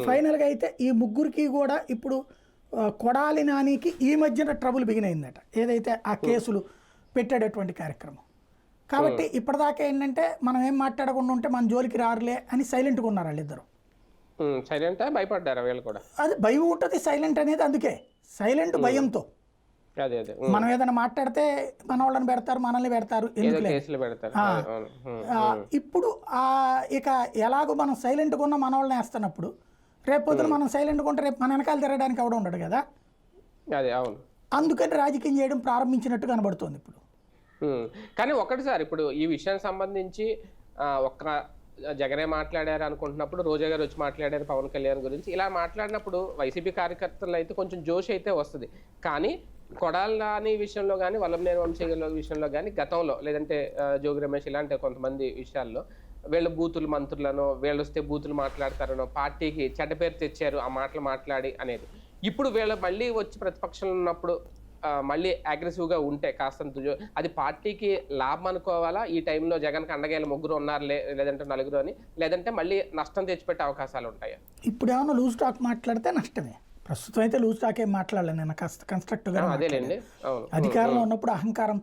ఫైనల్గా అయితే ఈ ముగ్గురికి కూడా ఇప్పుడు కొడాలి నానికి ఈ మధ్యన ట్రబుల్ బిగినైందట, ఏదైతే ఆ కేసులు పెట్టేటటువంటి కార్యక్రమం. కాబట్టి ఇప్పటిదాకా ఏంటంటే మనం ఏం మాట్లాడకుండా ఉంటే మన జోలికి రారులే అని సైలెంట్గా ఉన్నారు వాళ్ళిద్దరు. సైలెంట్ భయపడ్డారు వీళ్ళు కూడా. అది భయం ఉంటుంది సైలెంట్ అనేది, అందుకే సైలెంట్ భయంతో. అదే అదే మనం ఏదైనా మాట్లాడితే మన వాళ్ళని పెడతారు, మనల్ని పెడతారు, కేసులు పెడతారు. ఇప్పుడు ఇక ఎలాగో మనం సైలెంట్గా ఉన్న మన వాళ్ళని వేస్తున్నప్పుడు రేపు పొద్దున మనం సైలెంట్గా ఉంటే రేపు మన వెనకాల తిరగడానికి ఎవడ ఉండడు కదా. అదే అవును. అందుకని రాజకీయం చేయడం ప్రారంభించినట్టు కనబడుతుంది ఇప్పుడు. కానీ ఒకటి సార్, ఇప్పుడు ఈ విషయానికి సంబంధించి ఒక్క జగనే మాట్లాడారు అనుకుంటున్నప్పుడు రోజా గారు వచ్చి మాట్లాడారు పవన్ కళ్యాణ్ గురించి. ఇలా మాట్లాడినప్పుడు వైసీపీ కార్యకర్తలు అయితే కొంచెం జోష్ అయితే వస్తుంది. కానీ కొడాలి నాని విషయంలో కానీ వల్లభనేని వంశీ విషయంలో కానీ గతంలో లేదంటే జోగి రమేష్ ఇలాంటి కొంతమంది విషయాల్లో వీళ్ళు బూతులు మంత్రులను, వీళ్ళు వస్తే బూతులు మాట్లాడతారనో, పార్టీకి చెడ్డ పేరు తెచ్చారు ఆ మాటలు మాట్లాడి అనేది. ఇప్పుడు వీళ్ళు మళ్ళీ వచ్చి ప్రతిపక్షంలో ఉన్నప్పుడు మళ్ళీ అగ్రెసివ్గా ఉంటే కాస్తంత అది పార్టీకి లాభం అనుకోవాలా? ఈ టైంలో జగన్కి అండగా ముగ్గురు ఉన్నారు లేదంటే నలుగురు అని, లేదంటే మళ్ళీ నష్టం తెచ్చిపెట్టే అవకాశాలు ఉంటాయా? ఇప్పుడు ఏమన్నా లూజ్ టాక్ మాట్లాడితే నష్టమే. ప్రస్తుతం అయితే లూజ్ టాక్ ఏం మాట్లాడలేదు నేను, కన్స్ట్రక్టివ్గా. అదేలేండి. అధికారంలో ఉన్నప్పుడు అహంకారం